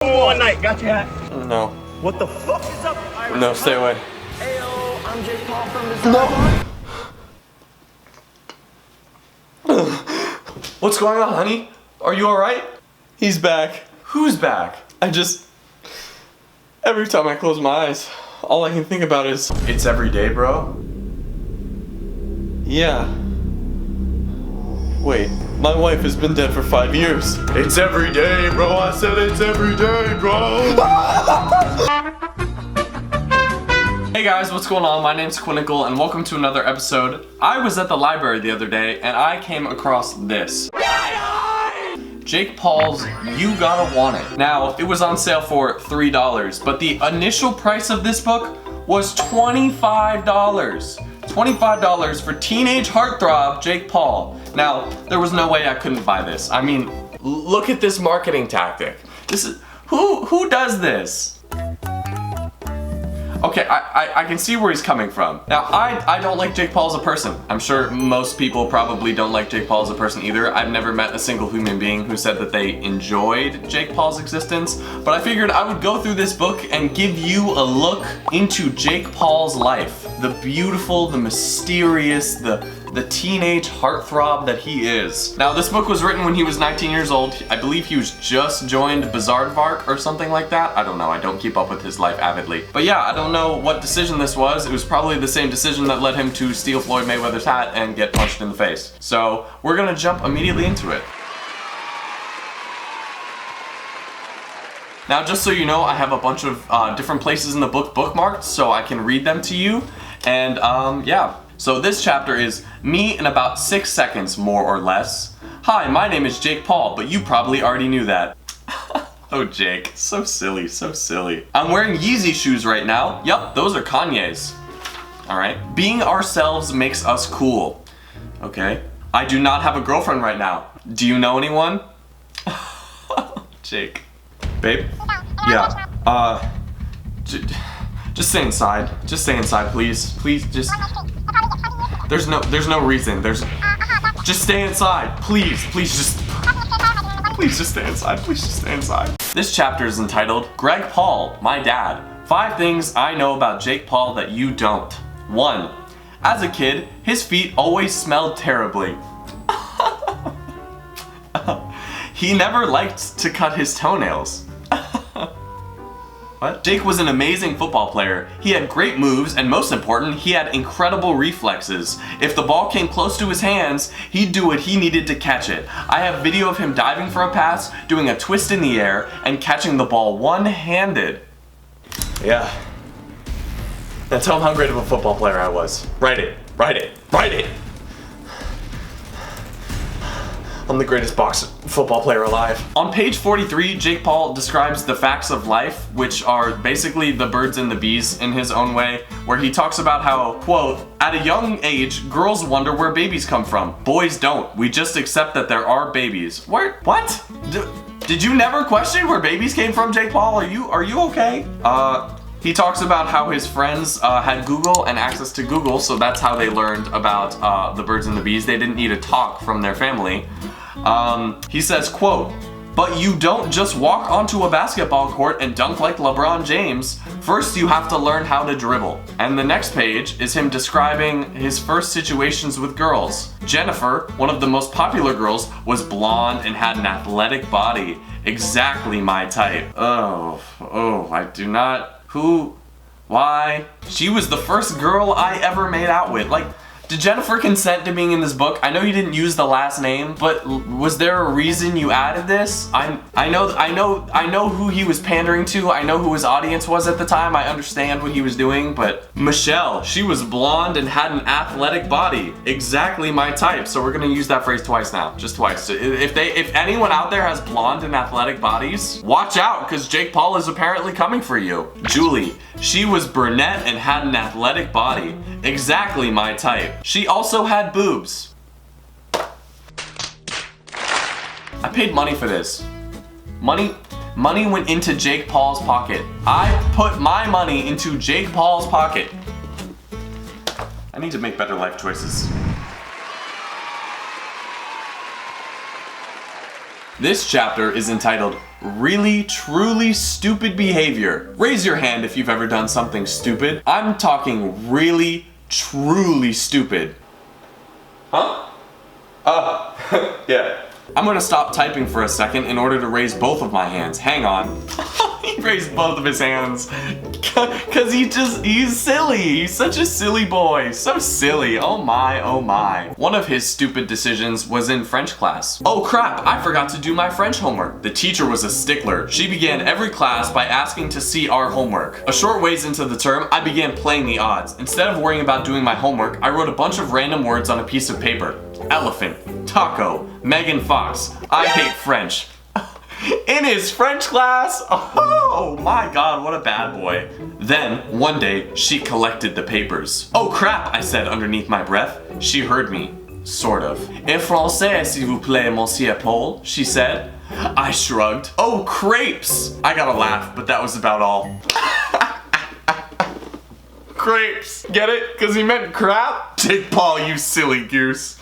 One night, got your hat? No. What the fuck is up? No, stay away. Ayo, I'm Jake Paul from the No. What's going on, honey? Are you alright? He's back. Who's back? Every time I close my eyes, all I can think about is, it's every day, bro. Yeah. Wait, my wife has been dead for 5 years. It's every day, bro. I said it's every day, bro. Hey guys, what's going on? My name's Quinnicle and welcome to another episode. I was at the library the other day and I came across this. Jake Paul's You Gotta Want It. Now, it was on sale for $3, but the initial price of this book was $25. $25 for teenage heartthrob Jake Paul. Now, there was no way I couldn't buy this. I mean, look at this marketing tactic. This is, who does this? Okay, I can see where he's coming from. Now, I don't like Jake Paul as a person. I'm sure most people probably don't like Jake Paul as a person either. I've never met a single human being who said that they enjoyed Jake Paul's existence, but I figured I would go through this book and give you a look into Jake Paul's life. The beautiful, the mysterious, the teenage heartthrob that he is. Now, this book was written when he was 19 years old. I believe he was just joined Bizarrevark or something like that. I don't know, I don't keep up with his life avidly. But yeah, I don't know what decision this was. It was probably the same decision that led him to steal Floyd Mayweather's hat and get punched in the face. So, we're gonna jump immediately into it. Now, just so you know, I have a bunch of different places in the book bookmarked so I can read them to you. And yeah. So this chapter is me in about 6 seconds, more or less. Hi, my name is Jake Paul, but you probably already knew that. Oh, Jake, so silly, so silly. I'm wearing Yeezy shoes right now. Yup, those are Kanye's. All right. Being ourselves makes us cool. Okay. I do not have a girlfriend right now. Do you know anyone? Jake. Babe? Yeah. Just stay inside. Just stay inside, please. Please, just... There's no reason. Just stay inside. Please just stay inside. Please just stay inside. This chapter is entitled, Greg Paul, My Dad. 5 things I know about Jake Paul that you don't. 1. As a kid, his feet always smelled terribly. He never liked to cut his toenails. What? Jake was an amazing football player. He had great moves, and most important, he had incredible reflexes. If the ball came close to his hands, he'd do what he needed to catch it. I have video of him diving for a pass, doing a twist in the air, and catching the ball one-handed. Yeah. Now tell him how great of a football player I was. Write it. Write it. Write it! I'm the greatest football player alive. On page 43, Jake Paul describes the facts of life, which are basically the birds and the bees in his own way, where he talks about how, quote, at a young age, girls wonder where babies come from. Boys don't. We just accept that there are babies. What? Did you never question where babies came from, Jake Paul? Are you okay? He talks about how his friends had Google and access to Google, so that's how they learned about the birds and the bees. They didn't need a talk from their family. He says, quote, but you don't just walk onto a basketball court and dunk like LeBron James. First, you have to learn how to dribble. And the next page is him describing his first situations with girls. Jennifer, one of the most popular girls, was blonde and had an athletic body. Exactly my type. Oh, I do not... Who? Why? She was the first girl I ever made out with. Like, did Jennifer consent to being in this book? I know you didn't use the last name, but was there a reason you added this? I know who he was pandering to. I know who his audience was at the time. I understand what he was doing, but Michelle, she was blonde and had an athletic body. Exactly my type. So we're gonna use that phrase twice now, just twice. If anyone out there has blonde and athletic bodies, watch out, because Jake Paul is apparently coming for you. Julie, she was brunette and had an athletic body. Exactly my type. She also had boobs. I paid money for this. Money went into Jake Paul's pocket. I put my money into Jake Paul's pocket. I need to make better life choices. This chapter is entitled Really Truly Stupid Behavior. Raise your hand if you've ever done something stupid. I'm talking really, truly stupid. Huh? Yeah. I'm gonna stop typing for a second in order to raise both of my hands. Hang on. He raised both of his hands. Cause he's silly. He's such a silly boy. So silly. Oh my, oh my. One of his stupid decisions was in French class. Oh crap, I forgot to do my French homework. The teacher was a stickler. She began every class by asking to see our homework. A short ways into the term, I began playing the odds. Instead of worrying about doing my homework, I wrote a bunch of random words on a piece of paper. Elephant, taco, Megan Fox, I hate French. In his French class? Oh my god, what a bad boy. Then, one day, she collected the papers. Oh crap, I said underneath my breath. She heard me. Sort of. En français, s'il vous plaît, monsieur Paul, she said. I shrugged. Oh, crepes! I gotta laugh, but that was about all. Crepes. Get it? Because he meant crap? Jake Paul, you silly goose.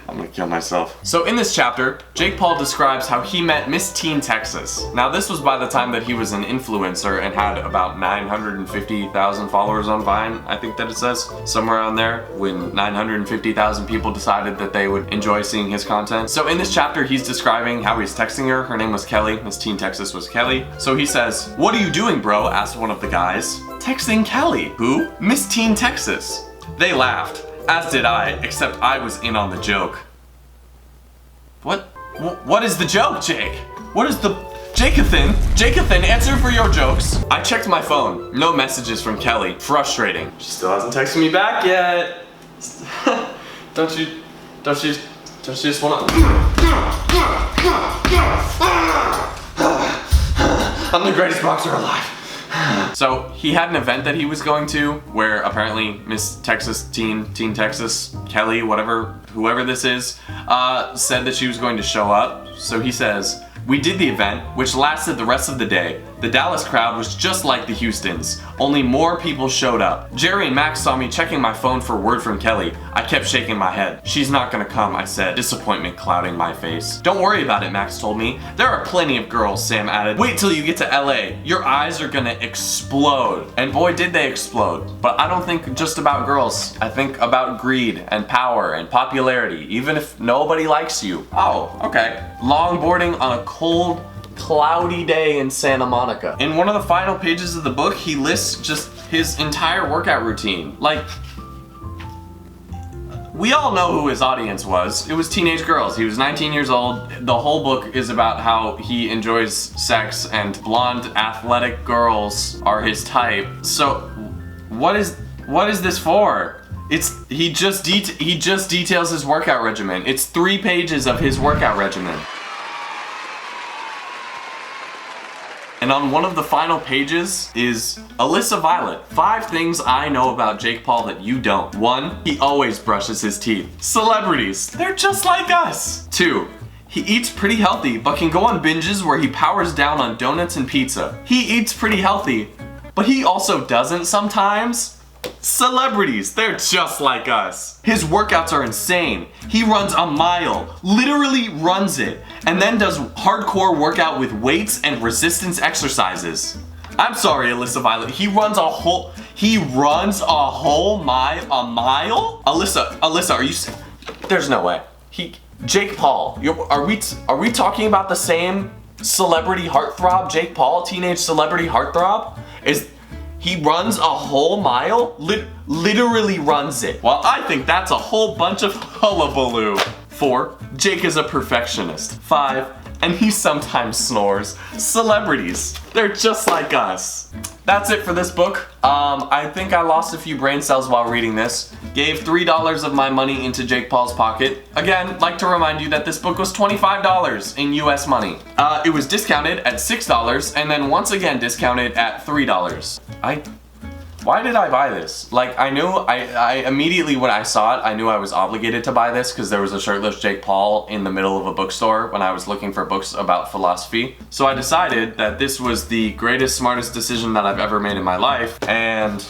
I'm gonna kill myself. So in this chapter, Jake Paul describes how he met Miss Teen Texas. Now this was by the time that he was an influencer and had about 950,000 followers on Vine, I think that it says. Somewhere around there, when 950,000 people decided that they would enjoy seeing his content. So in this chapter, he's describing how he's texting her. Her name was Kelly. Miss Teen Texas was Kelly. So he says, "What are you doing, bro?" asked one of the guys. "Texting Kelly." "Who?" "Miss Teen Texas." They laughed. As did I, except I was in on the joke. What is the joke, Jake? What is the... Jacothan, answer for your jokes. I checked my phone. No messages from Kelly. Frustrating. She still hasn't texted me back yet. Don't you just wanna... I'm the greatest boxer alive. So he had an event that he was going to where apparently Miss Texas, Teen Texas, Kelly, whoever this is, said that she was going to show up. So he says, "We did the event, which lasted the rest of the day. The Dallas crowd was just like the Houstons, only more people showed up. Jerry and Max saw me checking my phone for word from Kelly. I kept shaking my head. She's not gonna come," I said, disappointment clouding my face. "Don't worry about it," Max told me. "There are plenty of girls," Sam added. "Wait till you get to LA. Your eyes are gonna explode." And boy, did they explode. But I don't think just about girls. I think about greed and power and popularity, even if nobody likes you. Oh, okay. Longboarding on a cold, cloudy day in Santa Monica. In one of the final pages of the book, he lists just his entire workout routine. Like, we all know who his audience was. It was teenage girls. He was 19 years old. The whole book is about how he enjoys sex and blonde athletic girls are his type. So what is this for? He just details his workout regimen. It's 3 pages of his workout regimen. And on one of the final pages is Alyssa Violet. 5 things I know about Jake Paul that you don't. 1, he always brushes his teeth. Celebrities, they're just like us. 2, he eats pretty healthy, but can go on binges where he powers down on donuts and pizza. He eats pretty healthy, but he also doesn't sometimes. Celebrities, they're just like us. His workouts are insane. He runs a mile, literally runs it, and then does hardcore workout with weights and resistance exercises. I'm sorry, Alyssa Violet, he runs a whole mile? Alyssa, are you, there's no way. Jake Paul, are we talking about the same celebrity heartthrob, Jake Paul, teenage celebrity heartthrob? He runs a whole mile? Literally runs it. Well, I think that's a whole bunch of hullabaloo. 4, Jake is a perfectionist. 5, and he sometimes snores. Celebrities, they're just like us. That's it for this book. I think I lost a few brain cells while reading this. Gave $3 of my money into Jake Paul's pocket. Again, like to remind you that this book was $25 in US money. It was discounted at $6 and then once again discounted at $3. Why did I buy this? Like, I immediately when I saw it, I knew I was obligated to buy this because there was a shirtless Jake Paul in the middle of a bookstore when I was looking for books about philosophy. So I decided that this was the greatest, smartest decision that I've ever made in my life, and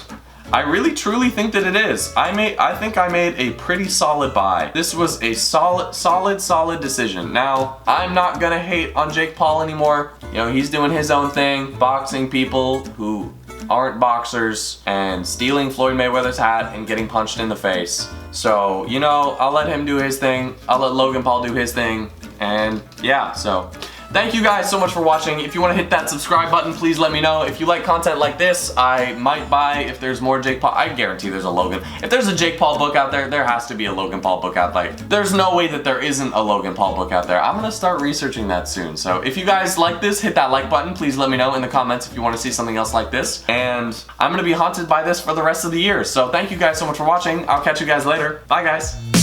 I really truly think that it is. I think I made a pretty solid buy. This was a solid decision. Now, I'm not gonna hate on Jake Paul anymore. You know, he's doing his own thing, boxing people who aren't boxers and stealing Floyd Mayweather's hat and getting punched in the face. So, you know, I'll let him do his thing. I'll let Logan Paul do his thing. And yeah, so thank you guys so much for watching. If you want to hit that subscribe button, please let me know. If you like content like this, I might buy if there's more Jake Paul. I guarantee there's a Logan. If there's a Jake Paul book out there, there has to be a Logan Paul book out there. There's no way that there isn't a Logan Paul book out there. I'm gonna start researching that soon. So if you guys like this, hit that like button. Please let me know in the comments if you want to see something else like this. And I'm gonna be haunted by this for the rest of the year. So thank you guys so much for watching. I'll catch you guys later. Bye guys.